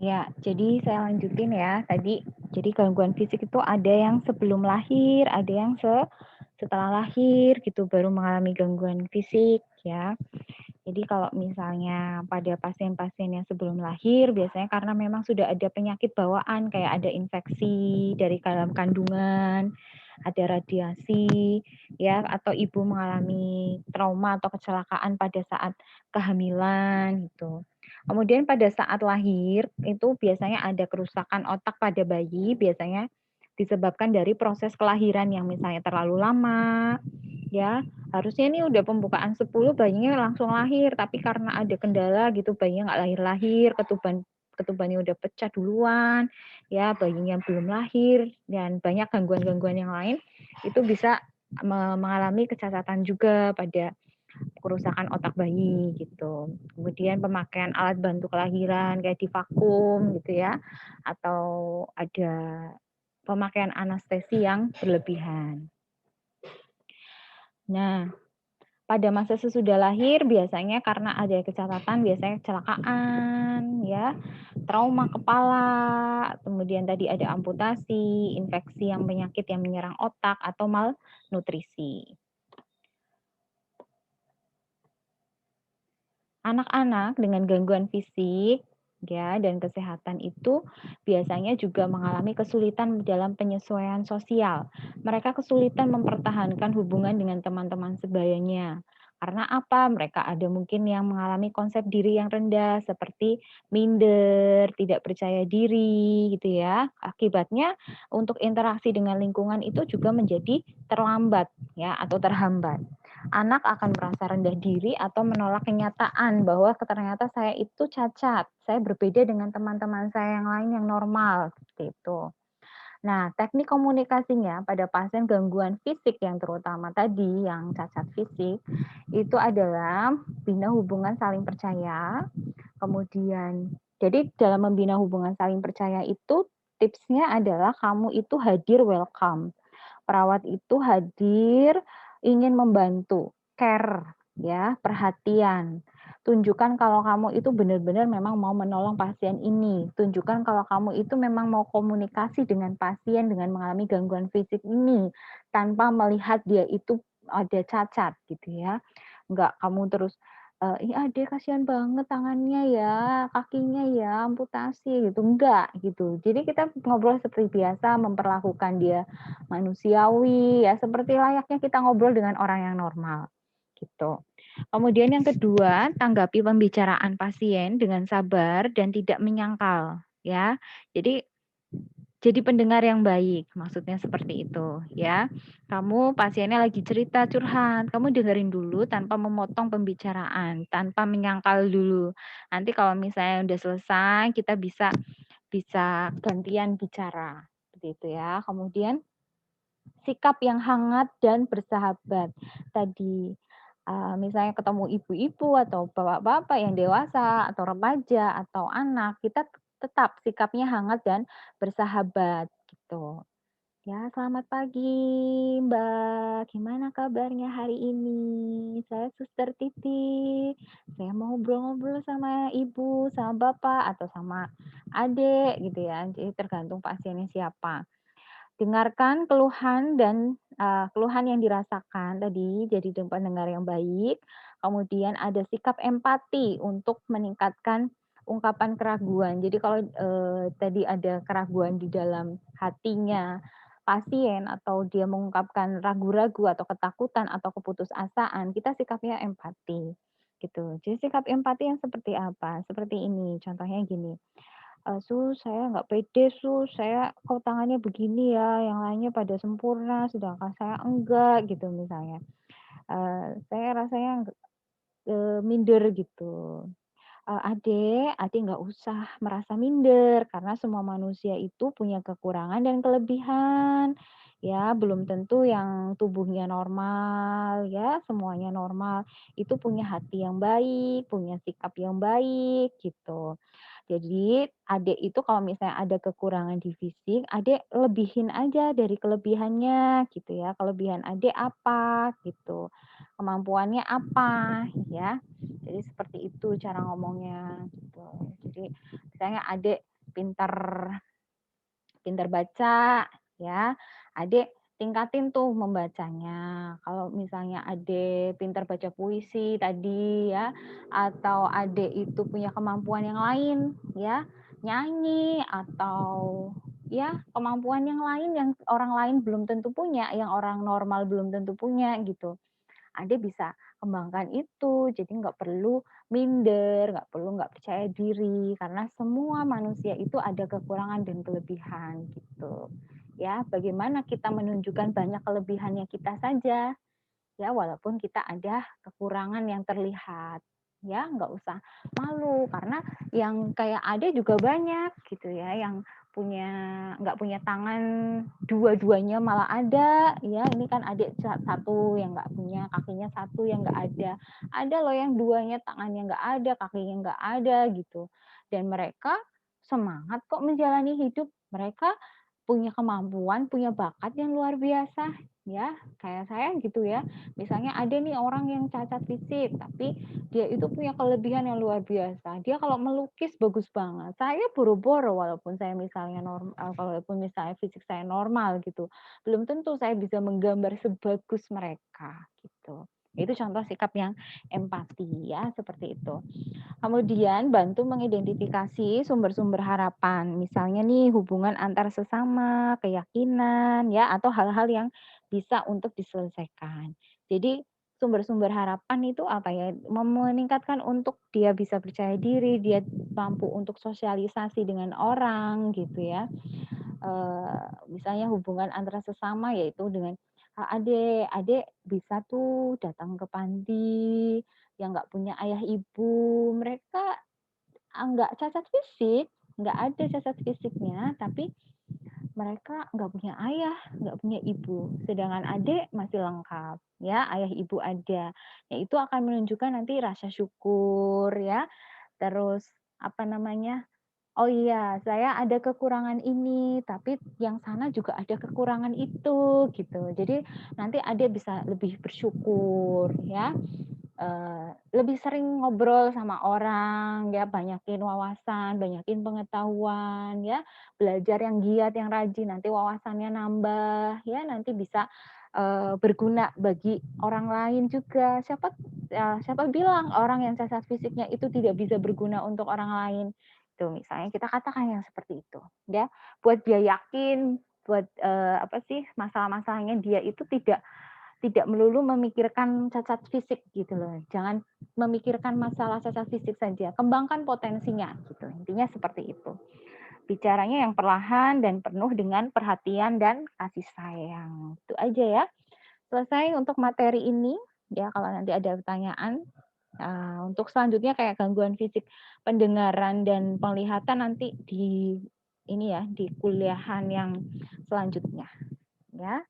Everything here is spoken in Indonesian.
Ya, jadi saya lanjutin ya tadi. Jadi gangguan fisik itu ada yang sebelum lahir, ada yang setelah lahir gitu baru mengalami gangguan fisik ya. Jadi kalau misalnya pada pasien-pasien yang sebelum lahir biasanya karena memang sudah ada penyakit bawaan kayak ada infeksi dari dalam kandungan, ada radiasi ya atau ibu mengalami trauma atau kecelakaan pada saat kehamilan gitu. Kemudian pada saat lahir itu biasanya ada kerusakan otak pada bayi, biasanya disebabkan dari proses kelahiran yang misalnya terlalu lama, ya harusnya ini udah pembukaan 10 bayinya langsung lahir, tapi karena ada kendala gitu bayinya nggak lahir-lahir, ketubannya udah pecah duluan, ya bayinya belum lahir dan banyak gangguan-gangguan yang lain itu bisa mengalami kecacatan juga pada kerusakan otak bayi gitu. Kemudian pemakaian alat bantu kelahiran kayak di vakum gitu ya, atau ada pemakaian anestesi yang berlebihan. Nah, pada masa sesudah lahir biasanya karena ada kecacatan, biasanya kecelakaan, ya, trauma kepala, kemudian tadi ada amputasi, infeksi yang penyakit yang menyerang otak atau malnutrisi. Anak-anak dengan gangguan fisik ya dan kesehatan itu biasanya juga mengalami kesulitan dalam penyesuaian sosial. Mereka kesulitan mempertahankan hubungan dengan teman-teman sebayanya. Karena apa? Mereka ada mungkin yang mengalami konsep diri yang rendah seperti minder, tidak percaya diri gitu ya. Akibatnya untuk interaksi dengan lingkungan itu juga menjadi terlambat ya atau terhambat. Anak akan merasa rendah diri atau menolak kenyataan bahwa ternyata saya itu cacat, saya berbeda dengan teman-teman saya yang lain yang normal, seperti itu. Nah, teknik komunikasinya pada pasien gangguan fisik yang terutama tadi, yang cacat fisik, itu adalah bina hubungan saling percaya, kemudian jadi dalam membina hubungan saling percaya itu tipsnya adalah kamu itu hadir welcome. Perawat itu hadir, ingin membantu, care, ya, perhatian. Tunjukkan kalau kamu itu benar-benar memang mau menolong pasien ini. Tunjukkan kalau kamu itu memang mau komunikasi dengan pasien dengan mengalami gangguan fisik ini, tanpa melihat dia itu ada cacat gitu ya. Enggak kamu terus, "Ih, adek kasihan banget tangannya ya, kakinya ya, amputasi," gitu, enggak gitu. Jadi kita ngobrol seperti biasa, memperlakukan dia manusiawi, ya seperti layaknya kita ngobrol dengan orang yang normal, gitu. Kemudian yang kedua, tanggapi pembicaraan pasien dengan sabar dan tidak menyangkal, ya. Jadi pendengar yang baik, maksudnya seperti itu, ya. Kamu pasiennya lagi cerita curhat, kamu dengerin dulu tanpa memotong pembicaraan, tanpa menyangkal dulu. Nanti kalau misalnya udah selesai, kita bisa bisa gantian bicara, seperti itu ya. Kemudian sikap yang hangat dan bersahabat. Tadi, misalnya ketemu ibu-ibu atau bapak-bapak yang dewasa atau remaja atau anak, kita tetap sikapnya hangat dan bersahabat, gitu. Ya, selamat pagi Mbak, gimana kabarnya hari ini? Saya Suster Titi, saya mau ngobrol-ngobrol sama ibu, sama bapak, atau sama adik gitu ya, jadi tergantung pasiennya siapa. Dengarkan keluhan dan, keluhan yang dirasakan tadi, jadi pendengar yang baik, kemudian ada sikap empati untuk meningkatkan ungkapan keraguan. Jadi kalau, tadi ada keraguan di dalam hatinya pasien atau dia mengungkapkan ragu-ragu atau ketakutan atau keputusasaan, kita sikapnya empati, gitu. Jadi sikap empati yang seperti apa? Seperti ini, contohnya gini, "Sus, saya nggak pede Sus, saya kok tangannya begini ya, yang lainnya pada sempurna sedangkan saya enggak," gitu misalnya. "Saya rasanya minder," gitu. "Adek nggak usah merasa minder karena semua manusia itu punya kekurangan dan kelebihan, ya belum tentu yang tubuhnya normal ya, semuanya normal, itu punya hati yang baik, punya sikap yang baik," gitu. Jadi, adik itu kalau misalnya ada kekurangan di fisik, adik lebihin aja dari kelebihannya gitu ya. Kelebihan adik apa gitu, kemampuannya apa ya. Jadi seperti itu cara ngomongnya gitu. Jadi misalnya adik pintar pintar baca, ya, adik tingkatin tuh membacanya. Kalau misalnya adik pintar baca puisi tadi ya, atau adik itu punya kemampuan yang lain ya, nyanyi atau ya kemampuan yang lain yang orang lain belum tentu punya, yang orang normal belum tentu punya gitu. Anda bisa kembangkan itu, jadi nggak perlu minder, nggak percaya diri, karena semua manusia itu ada kekurangan dan kelebihan gitu. Ya, bagaimana kita menunjukkan banyak kelebihannya kita saja, ya walaupun kita ada kekurangan yang terlihat. Ya, nggak usah malu karena yang kayak ada juga banyak gitu ya, yang punya nggak punya tangan dua-duanya malah ada ya, ini kan adik satu yang nggak punya, kakinya satu yang nggak ada loh yang duanya tangannya nggak ada, kakinya nggak ada gitu, dan mereka semangat kok menjalani hidup, mereka punya kemampuan, punya bakat yang luar biasa ya, kayak saya gitu ya. Misalnya ada nih orang yang cacat fisik, tapi dia itu punya kelebihan yang luar biasa. Dia kalau melukis bagus banget. Saya boro-boro walaupun saya misalnya walaupun misalnya fisik saya normal gitu. Belum tentu saya bisa menggambar sebagus mereka gitu. Itu contoh sikap yang empati ya, seperti itu. Kemudian bantu mengidentifikasi sumber-sumber harapan. Misalnya nih hubungan antar sesama, keyakinan ya atau hal-hal yang bisa untuk diselesaikan. Jadi sumber-sumber harapan itu apa ya? Meningkatkan untuk dia bisa percaya diri, dia mampu untuk sosialisasi dengan orang gitu ya. Misalnya hubungan antara sesama yaitu dengan adik, adik bisa tuh datang ke panti yang nggak punya ayah ibu, mereka nggak cacat fisik, nggak ada cacat fisiknya, tapi mereka nggak punya ayah, nggak punya ibu. Sedangkan adik masih lengkap, ya ayah ibu ada. Ya itu akan menunjukkan nanti rasa syukur ya. Terus apa namanya? Oh iya, saya ada kekurangan ini, tapi yang sana juga ada kekurangan itu gitu. Jadi nanti adik bisa lebih bersyukur ya. Lebih sering ngobrol sama orang ya, banyakin wawasan, banyakin pengetahuan ya, belajar yang giat, yang rajin, nanti wawasannya nambah ya, nanti bisa, berguna bagi orang lain juga. Siapa bilang orang yang cacat fisiknya itu tidak bisa berguna untuk orang lain. Tuh misalnya kita katakan yang seperti itu ya, buat dia yakin, buat, apa sih, masalah-masalahnya dia itu tidak melulu memikirkan cacat fisik gitu loh. Jangan memikirkan masalah cacat fisik saja, kembangkan potensinya gitu. Intinya seperti itu. Bicaranya yang perlahan dan penuh dengan perhatian dan kasih sayang. Itu aja ya. Selesai untuk materi ini. Ya, kalau nanti ada pertanyaan, untuk selanjutnya kayak gangguan fisik pendengaran dan penglihatan nanti di ini ya, di kuliahan yang selanjutnya ya.